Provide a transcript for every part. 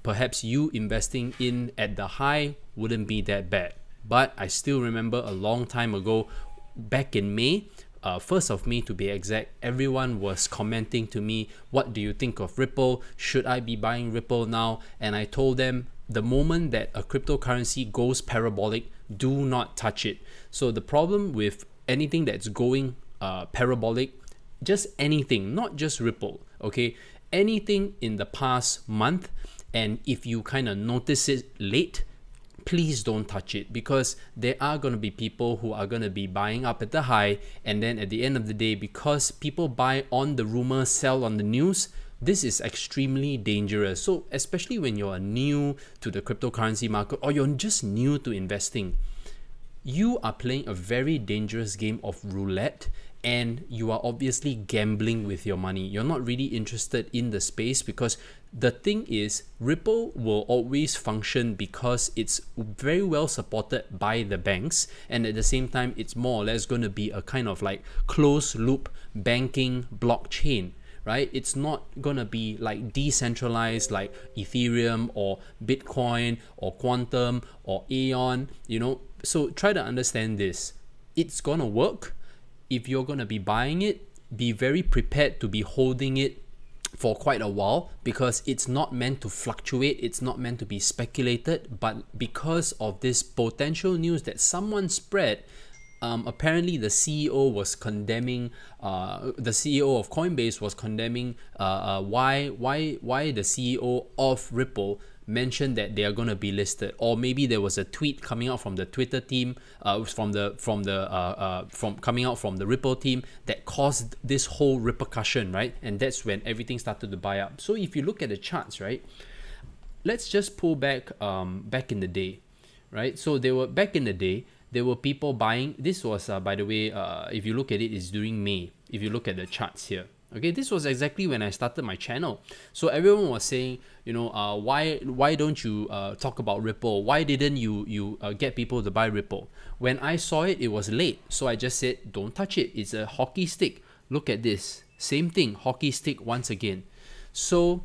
perhaps you investing in at the high wouldn't be that bad. But I still remember a long time ago, back in May, 1st of May to be exact, everyone was commenting to me, what do you think of Ripple? Should I be buying Ripple now? And I told them, the moment that a cryptocurrency goes parabolic, do not touch it. So the problem with anything that's going parabolic, just anything, not just Ripple, okay? Anything in the past month, and if you kind of notice it late, please don't touch it, because there are going to be people who are going to be buying up at the high, and then at the end of the day, because people buy on the rumors, sell on the news, this is extremely dangerous. So especially when you're new to the cryptocurrency market, or you're just new to investing, you are playing a very dangerous game of roulette, and you are obviously gambling with your money. You're not really interested in the space, because the thing is, Ripple will always function because it's very well supported by the banks, and at the same time, it's more or less going to be a kind of like closed loop banking blockchain, right? It's not going to be like decentralized like Ethereum or Bitcoin or Quantum or Aeon, you know. So try to understand this. It's going to work. If you're going to be buying it, be very prepared to be holding it for quite a while, because it's not meant to fluctuate, it's not meant to be speculated, but because of this potential news that someone spread, apparently the CEO was condemning, the CEO of Coinbase was condemning why the CEO of Ripple mentioned that they are going to be listed. Or maybe there was a tweet coming out from the Twitter team, coming out from the Ripple team, that caused this whole repercussion, right? And that's when everything started to buy up. So if you look at the charts, right, let's just pull back back in the day, right? So they were back in the day, there were people buying. This was by the way, if you look at it, it's during May. If you look at the charts here, okay, this was exactly when I started my channel. So everyone was saying, you know, why don't you talk about Ripple? Why didn't you get people to buy Ripple? When I saw it, it was late. So I just said, don't touch it. It's a hockey stick. Look at this. Same thing, hockey stick once again. So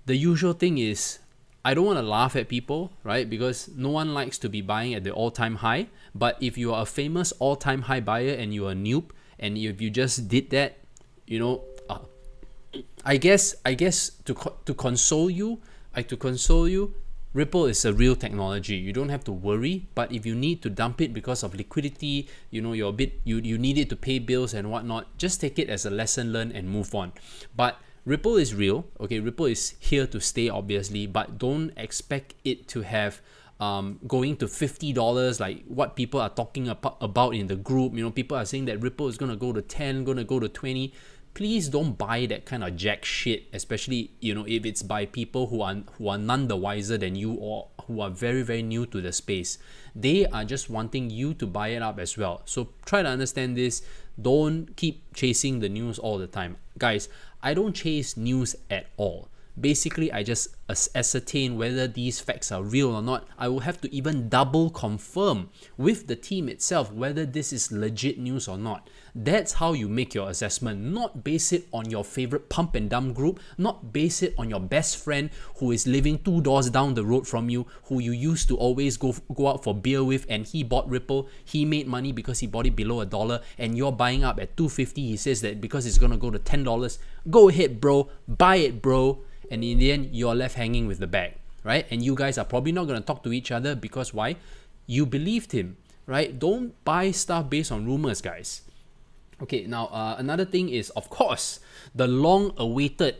the usual thing is, I don't want to laugh at people, right? Because no one likes to be buying at the all-time high. But if you are a famous all-time high buyer and you're a noob, and if you just did that, you know, I guess to console you, Ripple is a real technology. You don't have to worry. But if you need to dump it because of liquidity, you know, you're a bit, you need it to pay bills and whatnot, just take it as a lesson learned and move on. But Ripple is real, okay? Ripple is here to stay, obviously, but don't expect it to have going to $50 like what people are talking about in the group. You know, people are saying that Ripple is gonna go to 10, gonna go to 20. Please don't buy that kind of jack shit, especially, you know, if it's by people who are none the wiser than you, or who are very, very new to the space. They are just wanting you to buy it up as well. So try to understand this. Don't keep chasing the news all the time. Guys, I don't chase news at all. Basically, I just ascertain whether these facts are real or not. I will have to even double confirm with the team itself whether this is legit news or not. That's how you make your assessment. Not base it on your favorite pump and dump group, not base it on your best friend who is living 2 doors down the road from you, who you used to always go out for beer with, and he bought Ripple. He made money because he bought it below $1, and you're buying up at $2.50. He says that because it's gonna go to $10. Go ahead, bro. Buy it, bro. And in the end, you're left hanging with the bag, right? And you guys are probably not going to talk to each other because why? You believed him, right? Don't buy stuff based on rumors, guys. Okay, now another thing is, of course, the long-awaited,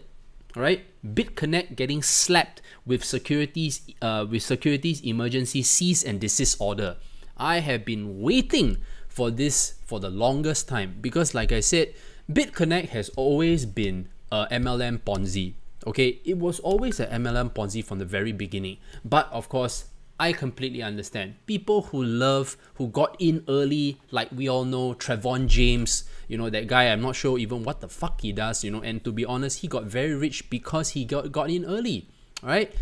right, Bitconnect getting slapped with securities emergency cease and desist order. I have been waiting for this for the longest time because, like I said, Bitconnect has always been a MLM Ponzi. Okay, it was always an MLM Ponzi from the very beginning. But of course, I completely understand. People who got in early, like we all know, Trevon James, you know, that guy, I'm not sure even what the fuck he does, you know, and to be honest, he got very rich because he got in early, right?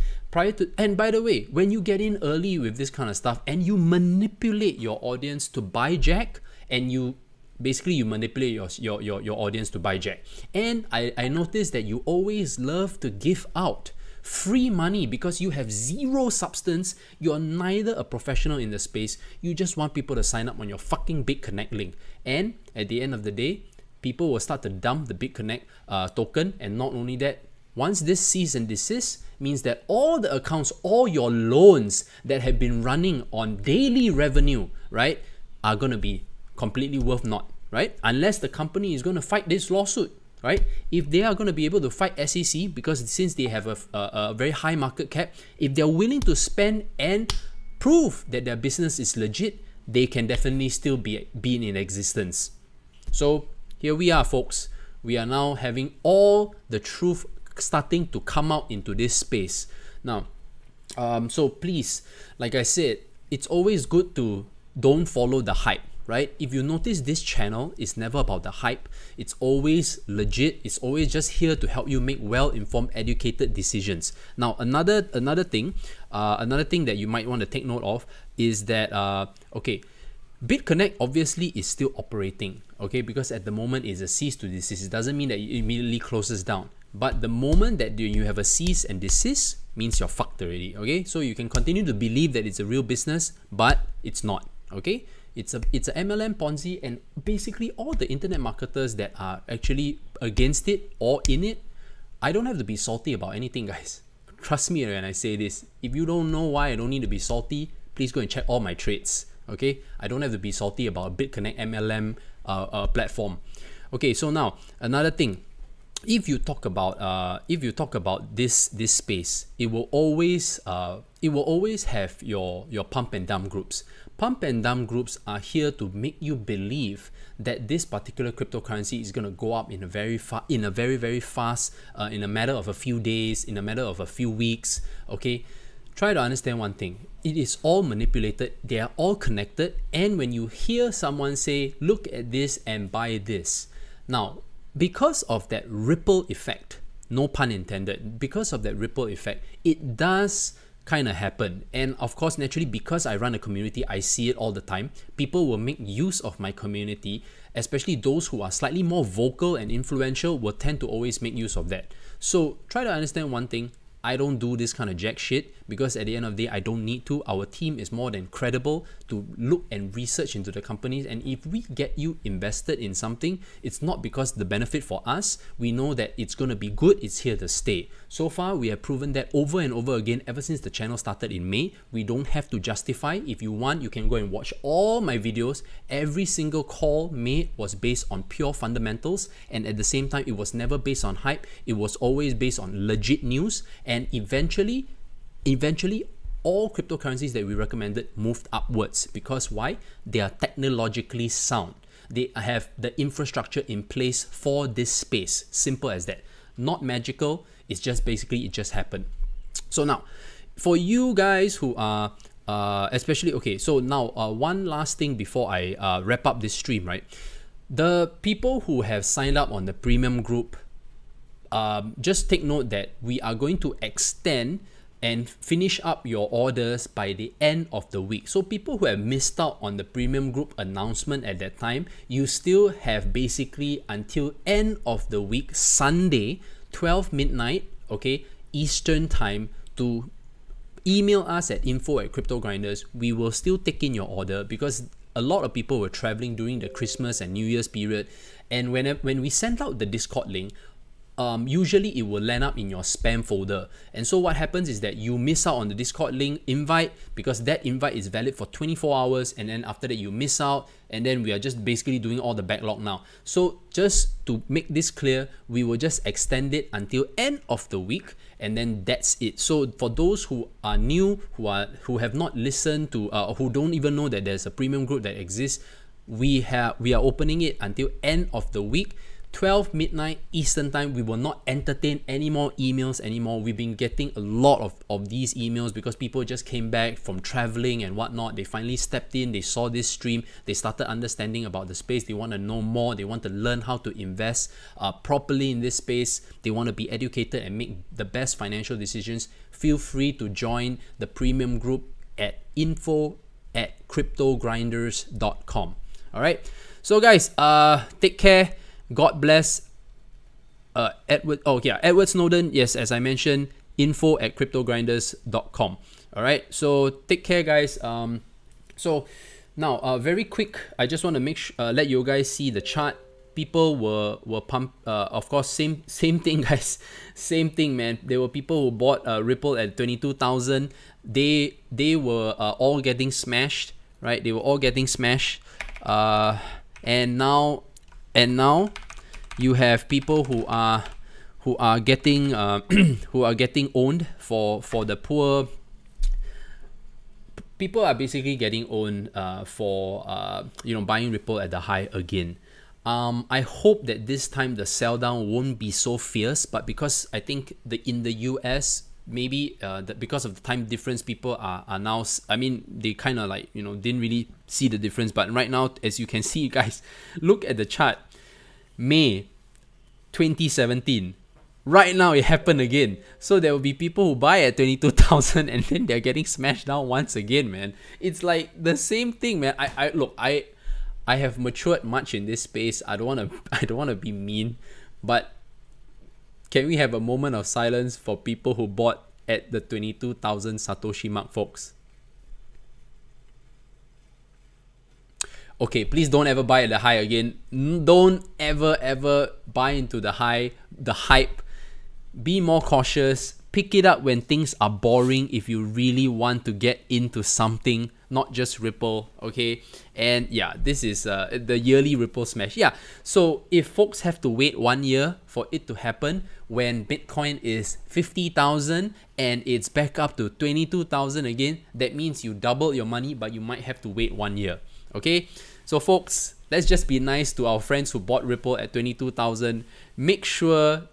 And by the way, when you get in early with this kind of stuff and you manipulate your audience to buy Jack, and you manipulate your audience to buy Jack. And I noticed that you always love to give out free money because you have zero substance. You're neither a professional in the space. You just want people to sign up on your fucking Bitconnect link. And at the end of the day, people will start to dump the Bitconnect token. And not only that, once this cease and desist, means that all the accounts, all your loans that have been running on daily revenue, right, are going to be completely worth naught, right? Unless the company is going to fight this lawsuit, right? If they are going to be able to fight SEC, because since they have a very high market cap, if they're willing to spend and prove that their business is legit, they can definitely still be in existence. So here we are, folks. We are now having all the truth starting to come out into this space. Now, so please, like I said, it's always good to don't follow the hype, right? If you notice, this channel is never about the hype. It's always legit. It's always just here to help you make well-informed, educated decisions. Now, another thing that you might want to take note of is that okay, Bitconnect obviously is still operating, okay, because at the moment it's a cease to desist. It doesn't mean that it immediately closes down. But the moment that you have a cease and desist means you're fucked already, okay? So you can continue to believe that it's a real business, but it's not, okay? It's a MLM Ponzi, and basically all the internet marketers that are actually against it or in it, I don't have to be salty about anything, guys. Trust me when I say this. If you don't know why I don't need to be salty, please go and check all my trades, okay? I don't have to be salty about Bitconnect MLM platform. Okay, so now another thing. If you talk about this space, it will always have your pump and dump groups. Pump and dump groups are here to make you believe that this particular cryptocurrency is going to go up in a very fast, in a matter of a few days, in a matter of a few weeks. Okay, try to understand one thing. It is all manipulated. They are all connected. And when you hear someone say, "Look at this and buy this," now, because of that ripple effect, no pun intended, because of that ripple effect, it does kind of happen. And of course, naturally, because I run a community, I see it all the time. People will make use of my community, especially those who are slightly more vocal and influential will tend to always make use of that. So try to understand one thing. I don't do this kind of jack shit because at the end of the day, I don't need to. Our team is more than credible to look and research into the companies. And if we get you invested in something, it's not because the benefit for us. We know that it's going to be good. It's here to stay. So far, we have proven that over and over again ever since the channel started in May. We don't have to justify. If you want, you can go and watch all my videos. Every single call made was based on pure fundamentals. And at the same time, it was never based on hype. It was always based on legit news. And eventually, all cryptocurrencies that we recommended moved upwards. Because why? They are technologically sound. They have the infrastructure in place for this space. Simple as that. Not magical. It's just basically, it just happened. So now, for you guys who are, especially, okay, so now one last thing before I wrap up this stream, right? The people who have signed up on the premium group, just take note that we are going to extend and finish up your orders by the end of the week. So people who have missed out on the premium group announcement at that time, you still have basically until end of the week, Sunday, 12 midnight, okay, Eastern time, to email us at info@cryptogrinders. We will still take in your order because a lot of people were traveling during the Christmas and New Year's period. And when we sent out the Discord link, usually it will land up in your spam folder. And so what happens is that you miss out on the Discord link invite because that invite is valid for 24 hours. And then after that, you miss out. And then we are just basically doing all the backlog now. So just to make this clear, we will just extend it until end of the week. And then that's it. So for those who are new, who have not listened to, who don't even know that there's a premium group that exists, we are opening it until end of the week. 12 midnight Eastern time. We will not entertain any more emails anymore. We've been getting a lot of these emails because people just came back from traveling and whatnot. They finally stepped in, they saw this stream, they started understanding about the space, they want to know more, they want to learn how to invest properly in this space, they want to be educated and make the best financial decisions. Feel free to join the premium group at info@cryptogrinders.com. All right, so guys, take care. God bless. Edward Snowden, yes, as I mentioned, info@cryptogrinders.com. All right, so take care, guys. So now, very quick, I just want to let you guys see the chart. People were pumped. Of course, same thing, guys. Same thing, man. There were people who bought Ripple at 22,000. They were all getting smashed, right? They were all getting smashed. And now you have people who are getting who are getting owned for the poor. People are basically getting owned for buying Ripple at the high again. I hope that this time the sell down won't be so fierce, but because I think in the US, maybe because of the time difference, people are now, I mean, they kind of like, didn't really see the difference. But right now, as you can see, guys, look at the chart. May 2017. Right now, it happened again. So there will be people who buy at 22,000 and then they're getting smashed down once again, man. It's like the same thing, man. I have matured much in this space. I don't want to be mean, but can we have a moment of silence for people who bought at the 22,000 Satoshi mark, folks? Okay, please don't ever buy at the high again. Don't ever buy into the hype. Be more cautious. Pick it up when things are boring if you really want to get into something, not just Ripple, okay? And yeah, this is the yearly Ripple smash. Yeah, so if folks have to wait 1 year for it to happen, when Bitcoin is 50,000 and it's back up to 22,000 again, that means you doubled your money, but you might have to wait 1 year, okay? So folks, let's just be nice to our friends who bought Ripple at 22,000. Make sure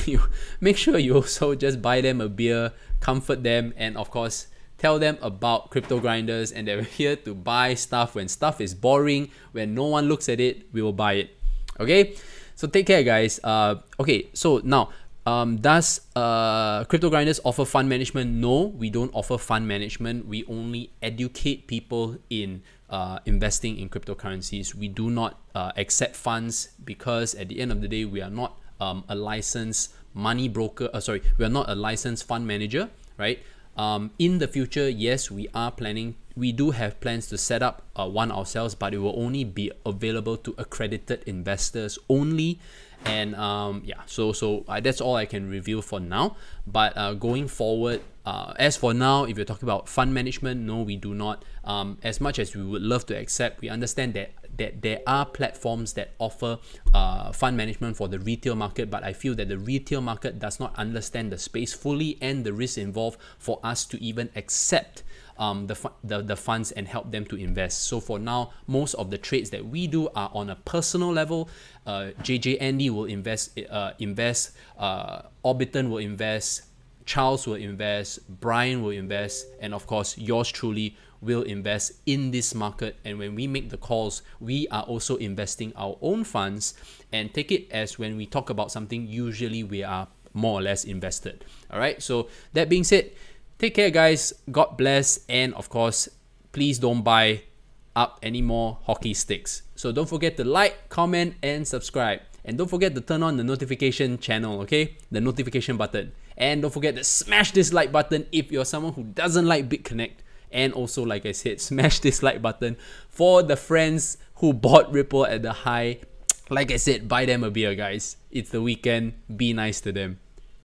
you also just buy them a beer, comfort them, and of course tell them about Crypto Grinders, and they're here to buy stuff when stuff is boring, when no one looks at it, we will buy it. Okay, so take care, guys. Okay, so now does Crypto Grinders offer fund management? No, we don't offer fund management. We only educate people in investing in cryptocurrencies. We do not accept funds, because at the end of the day, we are not a licensed money broker. We are not a licensed fund manager, right? In the future, yes, we do have plans to set up one ourselves, but it will only be available to accredited investors only. And yeah, so that's all I can reveal for now. But going forward, as for now, if you're talking about fund management, no, we do not. As much as we would love to accept, we understand that there are platforms that offer fund management for the retail market, but I feel that the retail market does not understand the space fully and the risks involved for us to even accept the funds and help them to invest. So for now, most of the trades that we do are on a personal level. JJ Andy will invest, Orbiton will invest, Charles will invest, Brian will invest, and of course yours truly will invest in this market. And when we make the calls, we are also investing our own funds, and take it as when we talk about something, usually we are more or less invested. All right, so that being said, take care, guys. God bless. And of course, please don't buy up any more hockey sticks. So don't forget to like, comment, and subscribe. And don't forget to turn on the notification channel, okay? The notification button. And don't forget to smash this like button if you're someone who doesn't like Bitconnect. And also, like I said, smash this like button for the friends who bought Ripple at the high. Like I said, buy them a beer, guys. It's the weekend. Be nice to them.